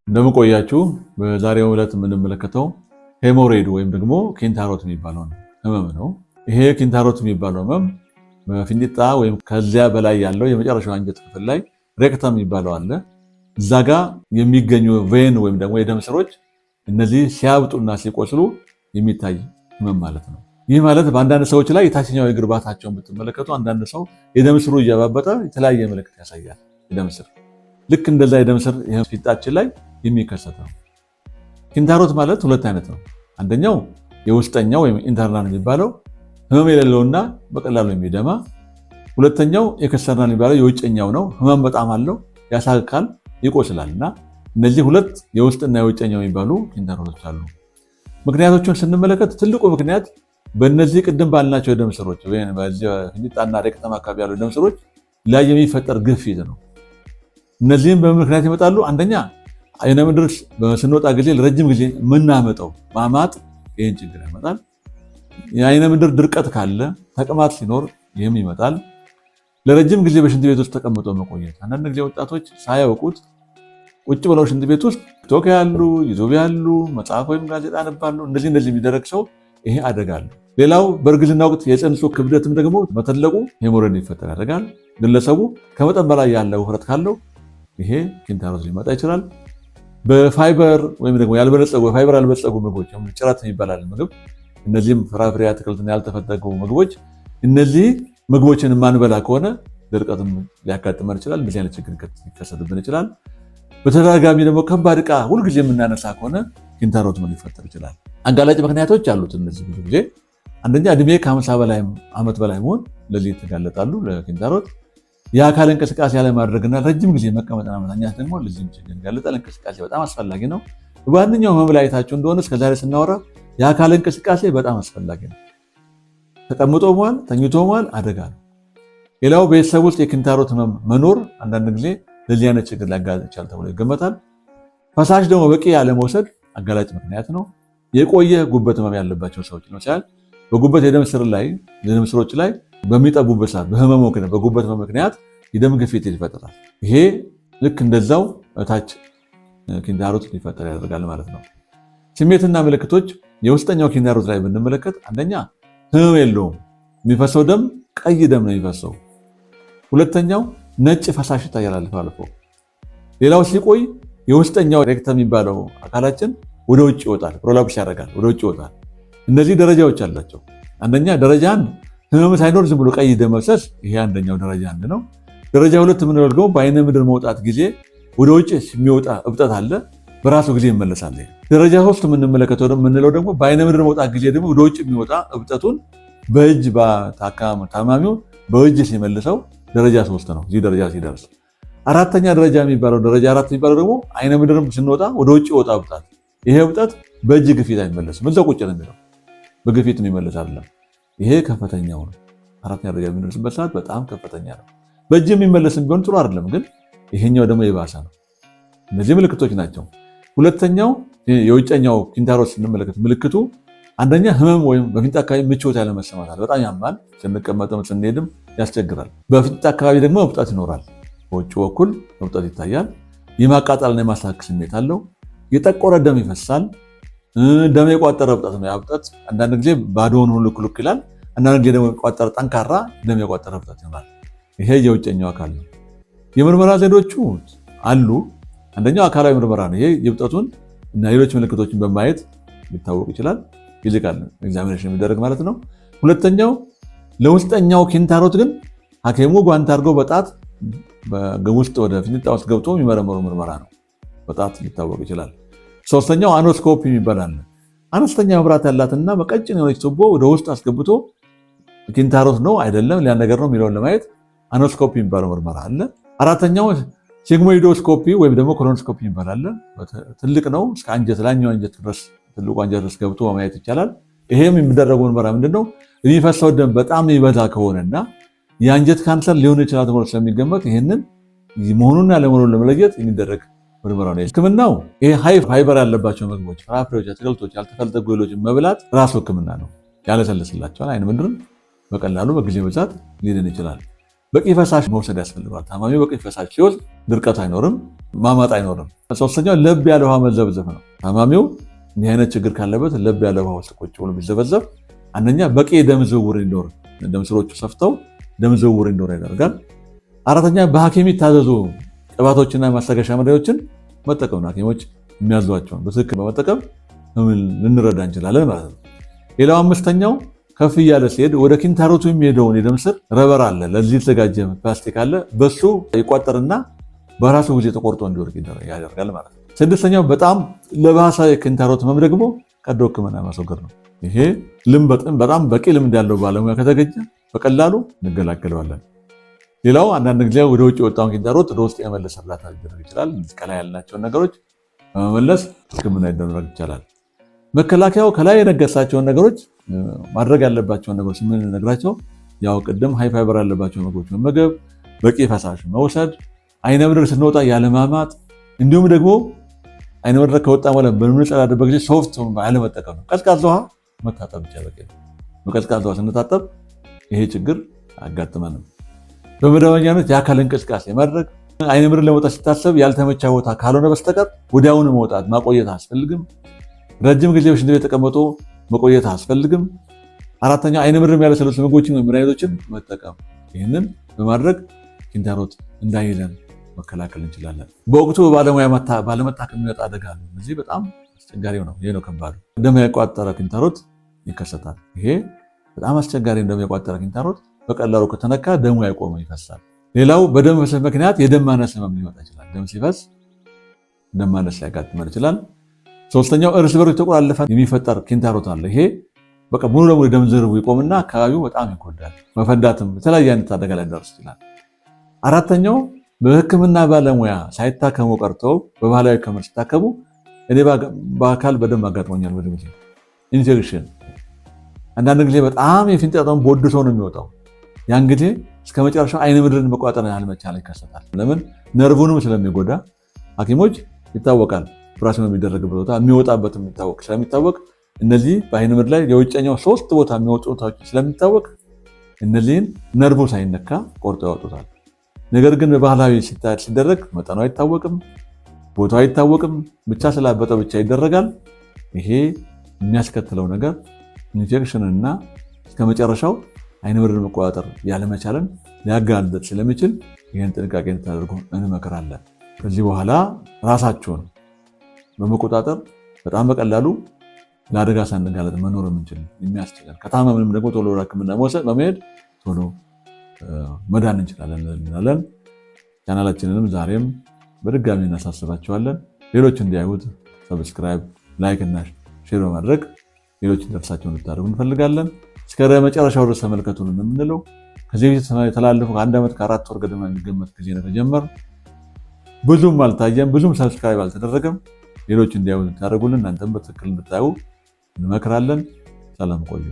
እንደምቆያችሁ በዛሬው ዕለት የምንመለከተው ሄሞሬድ ወይም ደግሞ ኪንታሮት የሚባለው ህመም ነው። ይሄ ኪንታሮት የሚባለው ህመም በፊንጢጣ ወይም ከዚያ በላይ ያለው የመጨረሻው አንጀት ክፍል ላይ ሬክተም የሚባለው አለ። እዛ ጋ የሚገኙ ቬን ወይም ደግሞ የደም ስሮች እነዚህ ሲያብጡና ሲቆስሉ የሚታይ ህመም ማለት ነው። ይህ ማለት በአንዳንድ ሰዎች ላይ የታችኛው የእግር ባታቸውን ብትመለከቱ አንዳንድ ሰው የደም ስሩ እያባበጠ የተለያየ ምልክት ያሳያል። የደም ስር ልክ እንደዛ የደም ስር ፊንጢጣችን ላይ የሚከሰት ነው። ኪንታሮት ማለት ሁለት አይነት ነው። አንደኛው የውስጠኛው ወይም ኢንተርናል የሚባለው ህመም የሌለውና በቀላሉ የሚደማ፣ ሁለተኛው ኤክስተርናል የሚባለው የውጭኛው ነው። ህመም በጣም አለው፣ ያሳክካል፣ ይቆስላል። እና እነዚህ ሁለት የውስጥና የውጭኛው የሚባሉ ኪንታሮቶች አሉ። ምክንያቶቹን ስንመለከት ትልቁ ምክንያት በእነዚህ ቅድም ባልናቸው የደም ስሮች ፊንጢጣና ሬክተም አካባቢ ያሉ ደም ስሮች ላይ የሚፈጠር ግፊት ነው። እነዚህም በምክንያት ይመጣሉ። አንደኛ አይነ ምድር ስንወጣ ጊዜ ለረጅም ጊዜ የምናመጠው ማማጥ ይህን ችግር ያመጣል። የአይነ ምድር ድርቀት ካለ ተቅማጥ ሲኖር ይህም ይመጣል። ለረጅም ጊዜ በሽንት ቤት ውስጥ ተቀምጦ መቆየት፣ አንዳንድ ጊዜ ወጣቶች ሳያውቁት ቁጭ ብለው ሽንት ቤት ውስጥ ቲክቶክ ያሉ፣ ዩቲዩብ ያሉ፣ መጽሐፍ ወይም ጋዜጣ ያነባሉ። እንደዚህ የሚደረግ ሰው ይሄ አደጋ አለው። ሌላው በእርግዝና ወቅት የፅንሱ ክብደትም ደግሞ መተለቁ ሄሞሬድ እንዲፈጠር ያደርጋል። ግለሰቡ ከመጠን በላይ ያለ ውፍረት ካለው ይሄ ኪንታሮት ሊመጣ ይችላል። በፋይበር ወይም ደግሞ በፋይበር ያልበለጸጉ ምግቦች ጭረት ይባላል ምግብ፣ እነዚህም ፍራፍሬ፣ አትክልትና ያልተፈተጉ ምግቦች፣ እነዚህ ምግቦችን የማንበላ ከሆነ ድርቀትም ሊያጋጥመን ይችላል። እንደዚህ አይነት ችግር ሊከሰትብን ይችላል። በተደጋጋሚ ደግሞ ከባድ ዕቃ ሁልጊዜ የምናነሳ ከሆነ ኪንታሮት ሊፈጠር ይችላል። አጋላጭ ምክንያቶች አሉት። እነዚህ ብዙ ጊዜ አንደኛ እድሜ ከ50 ዓመት በላይ መሆን ለዚህ ይተጋለጣሉ ለኪንታሮት። የአካል እንቅስቃሴ ያለማድረግና ረጅም ጊዜ መቀመጥና መተኛት ደግሞ ለዚህም ችግር ይጋለጣል። እንቅስቃሴ በጣም አስፈላጊ ነው። በማንኛውም ህመም ላይ አይታችሁ እንደሆነ እስከዛሬ ስናወራ የአካል እንቅስቃሴ በጣም አስፈላጊ ነው። ተቀምጦ መዋል፣ ተኝቶ መዋል አደጋ ነው። ሌላው ቤተሰብ ውስጥ የኪንታሮት ህመም መኖር አንዳንድ ጊዜ ለዚህ አይነት ችግር ሊያጋልጥ ይችላል ተብሎ ይገመታል። ፈሳሽ ደግሞ በቂ ያለመውሰድ አጋላጭ ምክንያት ነው። የቆየ ጉበት ህመም ያለባቸው ሰዎች ነው ሲያል በጉበት የደም ስሮች ላይ በሚጠቡበት ሰዓት በህመሙ ምክንያት በጉበት ህመም ምክንያት የደም ግፊት ይፈጠራል። ይሄ ልክ እንደዛው እታች ኪንታሮት ሊፈጠር ያደርጋል ማለት ነው። ስሜትና ምልክቶች የውስጠኛው ኪንታሮት ላይ ብንመለከት አንደኛ ህመም የለውም፣ የሚፈሰው ደም ቀይ ደም ነው የሚፈሰው። ሁለተኛው ነጭ ፈሳሽ ይታያል አልፎ አልፎ። ሌላው ሲቆይ የውስጠኛው ሬክተም የሚባለው አካላችን ወደ ውጭ ይወጣል፣ ፕሮላፕስ ያደርጋል፣ ወደ ውጭ ይወጣል። እነዚህ ደረጃዎች አላቸው። አንደኛ ደረጃ 1 ህመም ሳይኖር ዝም ብሎ ቀይ ደም መፍሰስ፣ ይሄ አንደኛው ደረጃ 1 ነው። ደረጃ 2 የምንለው ደግሞ በአይነ ምድር መውጣት ጊዜ ወደ ውጭ የሚወጣ እብጠት አለ፣ በራሱ ጊዜ ይመለሳል። ደረጃ 3 የምንለው ደግሞ በአይነ ምድር መውጣት ጊዜ ደግሞ ወደ ውጭ የሚወጣ እብጠቱን በእጅ ታማሚው በእጅ ሲመልሰው ደረጃ 3 ነው። እዚህ ደረጃ ሲደርስ አራተኛ ደረጃ የሚባለው ደረጃ 4 የሚባለው ደግሞ አይነ ምድር ስንወጣ ወደ ውጭ ይወጣ እብጠት፣ ይሄ እብጠት በእጅ ግፊት አይመለስም፣ እዛው ቁጭ ነው የሚለው፣ በግፊት የሚመለስ አይደለም። ይሄ ከፍተኛው ነው። አራተኛ ደረጃ የሚደርስበት ሰዓት በጣም ከፍተኛ ነው። በእጅ የሚመለስም ቢሆን ጥሩ አይደለም፣ ግን ይሄኛው ደግሞ የባሰ ነው። እነዚህ ምልክቶች ናቸው። ሁለተኛው የውጨኛው ኪንታሮት ስንመለከት ምልክቱ አንደኛ ህመም ወይም በፊንጢጣ አካባቢ ምቾት ያለመሰማት፣ በጣም ያማል፣ ስንቀመጥም ስንሄድም ያስቸግራል። በፊንጢጣ አካባቢ ደግሞ እብጠት ይኖራል። በውጭ በኩል እብጠት ይታያል። የማቃጠልና የማሳከክ ስሜት አለው። የጠቆረ ደም ይፈሳል። ደም የቋጠረ እብጠት ነው። እብጠት አንዳንድ ጊዜ ባዶውን ሁሉ ክሉክ ይላል። አንዳንድ ጊዜ ደግሞ የቋጠረ ጠንካራ ደም የቋጠረ እብጠት ይሆናል። ይሄ የውጨኛው አካል ነው። የምርመራ ዘዴዎቹ አሉ። አንደኛው አካላዊ ምርመራ ነው። ይሄ የእብጠቱን እና ሌሎች ምልክቶችን በማየት ሊታወቅ ይችላል። ፊዚካል ኤግዛሚኔሽን የሚደረግ ማለት ነው። ሁለተኛው ለውስጠኛው ኪንታሮት ግን ሐኪሙ ጓንት አድርጎ በጣት ውስጥ ወደ ፊንጢጣ ውስጥ ገብቶ የሚመረመሩ ምርመራ ነው። በጣት ሊታወቅ ይችላል። ሶስተኛው አኖስኮፒ ይባላል። አነስተኛ መብራት ያላትና በቀጭን የሆነች ቱቦ ወደ ውስጥ አስገብቶ ኪንታሮት ነው አይደለም ሌላ ነገር ነው የሚለውን ለማየት አኖስኮፒ የሚባለው ምርመራ አለ። አራተኛው ሲግሞይዶስኮፒ ወይም ደግሞ ኮሎኖስኮፒ ይባላል። ትልቅ ነው። እስከ አንጀት ላይኛው አንጀት ድረስ ትልቁ አንጀት ድረስ ገብቶ ማየት ይቻላል። ይሄም የሚደረገው ምርመራ ምንድነው? የሚፈሰው ደም በጣም ይበዛ ከሆነና የአንጀት ካንሰር ሊሆን ይችላል ተብሎ ስለሚገመት ይሄንን መሆኑንና ለመሆኑን ለመለየት የሚደረግ ምርመራ ነው። ህክምናው ይሄ ሃይ ፋይበር ያለባቸው ምግቦች፣ ፍራፍሬዎች፣ አትክልቶች፣ ያልተፈለጉ ሌሎችን መብላት ራሱ ህክምና ነው። ያለሰልስላቸዋል። አይነ ምድርን በቀላሉ በጊዜ ብዛት ሊድን ይችላል። በቂ ፈሳሽ መውሰድ ያስፈልጋል። ታማሚው በቂ ፈሳሽ ሲወስድ ድርቀት አይኖርም፣ ማማጥ አይኖርም። ሶስተኛው ለብ ያለ ውሃ መዘብዘብ ነው። ታማሚው እንዲህ አይነት ችግር ካለበት ለብ ያለ ውሃ ውስጥ ቁጭ ብሎ ቢዘበዘብ አንደኛ በቂ የደም ዝውውር እንዲኖር፣ ደም ስሮቹ ሰፍተው ደም ዝውውር እንዲኖር ያደርጋል። አራተኛ በሐኪም የታዘዙ ቅባቶችና ማስታገሻ መድኃኒቶችን መጠቀም ነው። ሐኪሞች የሚያዟቸውን በትክክል በመጠቀም ልንረዳ እንችላለን ማለት ነው። ሌላው አምስተኛው ከፍ እያለ ሲሄድ ወደ ኪንታሮቱ የሚሄደውን የደም ስር ረበር አለ፣ ለዚህ የተዘጋጀ ፕላስቲክ አለ። በሱ ይቋጠርና በራሱ ጊዜ ተቆርጦ እንዲወርቅ ያደርጋል ማለት ነው። ስድስተኛው በጣም ለባሰ የኪንታሮት ህመም ደግሞ ቀዶ ሕክምና ማስወገድ ነው። ይሄ በጣም በቂ ልምድ ያለው ባለሙያ ከተገኘ በቀላሉ እንገላገለዋለን። ሌላው አንዳንድ ጊዜ ወደ ውጭ የወጣውን ኪንታሮት ወደ ውስጥ የመለስ እርዳታ ሊደረግ ይችላል። ከላይ ያልናቸውን ነገሮች በመመለስ ሕክምና ሊደረግ ይቻላል። መከላከያው ከላይ የነገርሳቸውን ነገሮች ማድረግ ያለባቸውን ነገሮች የምንነግራቸው ያው ቅድም ሃይ ፋይበር ያለባቸው ምግቦች መመገብ፣ በቂ ፈሳሽ መውሰድ፣ አይነ ምድር ስንወጣ ያለማማጥ፣ እንዲሁም ደግሞ አይነ ምድር ከወጣ በኋላ በምንጸዳዳበት ጊዜ ሶፍት ያለመጠቀም ነው። ቀዝቃዛ ውሃ መታጠብ ብቻ በቂ ነው። በቀዝቃዛ ውሃ ስንታጠብ ይሄ ችግር አያጋጥመንም። በመደበኛነት የአካል እንቅስቃሴ ማድረግ፣ አይነ ምድር ለመውጣት ሲታሰብ ያልተመቻ ቦታ ካልሆነ በስተቀር ወዲያውኑ መውጣት ማቆየት አያስፈልግም። ረጅም ጊዜ በሽንት ቤት ተቀምጦ መቆየት አያስፈልግም። አራተኛ አይነ ምድር ያለሰለሱ ምግቦችን ወይም መድኃኒቶችን መጠቀም። ይህንን በማድረግ ኪንታሮት እንዳይዘን መከላከል እንችላለን። በወቅቱ ባለሙያ ባለመታከም የሚመጣ አደጋ አለ። እዚህ በጣም አስቸጋሪው ነው። ይሄ ነው ከባዱ። ደም ያቋጠረ ኪንታሮት ይከሰታል። ይሄ በጣም አስቸጋሪ። ደም ያቋጠረ ኪንታሮት በቀላሉ ከተነካ ደሙ አይቆም፣ ይፈሳል። ሌላው በደም መፍሰስ ምክንያት የደም ማነስ ህመም ሊመጣ ይችላል። ደም ሲፈስ ደም ማነስ ሊያጋጥመን ይችላል። ሶስተኛው እርስ በርስ የተቆላለፈ የሚፈጠር ኪንታሮት አለ። ይሄ በቃ ሙሉ ለሙሉ ደም ዝርቡ ይቆምና አካባቢው በጣም ይጎዳል። መፈንዳትም የተለያየ አይነት አደጋ ላይ ደርስ ይችላል። አራተኛው በሕክምና ባለሙያ ሳይታከሙ ቀርተው በባህላዊ ሕክምና ሲታከሙ እኔ በአካል በደንብ አጋጥሞኛል። ወደ ጊዜ ኢንፌክሽን አንዳንድ ጊዜ በጣም የፊንጢጣውን ቦድሶ ነው የሚወጣው። ያን ጊዜ እስከ መጨረሻው አይነ ምድርን መቋጠር ያልመቻል ይከሰታል። ለምን? ነርቡንም ስለሚጎዳ ሐኪሞች ይታወቃል። ኦፕራሽን የሚደረግበት ቦታ የሚወጣበት ስለሚታወቅ እነዚህ በአይነ ምድር ላይ የውጨኛው 3 ቦታ የሚወጡ ቦታዎች ስለሚታወቅ እነዚህን ነርቡ ሳይነካ ቆርጦ ያወጡታል። ነገር ግን በባህላዊ ሲደረግ መጠኑ አይታወቅም፣ ቦታው አይታወቅም፣ ብቻ ስላበጠ ብቻ ይደረጋል። ይሄ የሚያስከትለው ነገር ኢንፌክሽንና እስከ መጨረሻው አይነ ምድርን መቆጣጠር ያለመቻልን ሊያጋልጥ ስለሚችል ይህን ጥንቃቄ እንድታደርጉ እንመክራለን። ከዚህ በኋላ ራሳችሁን በመቆጣጠር በጣም በቀላሉ ለአደጋ ሳንጋለጥ መኖር የምንችል የሚያስችለን፣ ከታመምንም ደግሞ ቶሎ ወደ ሕክምና በመሄድ ቶሎ መዳን እንችላለን እንላለን። ቻናላችንንም ዛሬም በድጋሚ እናሳስባቸዋለን። ሌሎች እንዲያዩት ሰብስክራይብ፣ ላይክ እና ሼር በማድረግ ሌሎች እንደርሳቸው እንድታደርጉ እንፈልጋለን። እስከ መጨረሻው ድረስ ተመልከቱን የምንለው ከዚህ በፊት የተላለፉ ከ1 ዓመት ከ4 ወር ገደማ የሚገመት ጊዜ ነው የጀመርነው። ብዙም አልታየም፣ ብዙም ሰብስክራይብ አልተደረገም። ሌሎች እንዲያዩት እንድታደርጉልን እናንተም በትክክል እንድታዩ እንመክራለን። ሰላም ቆዩ።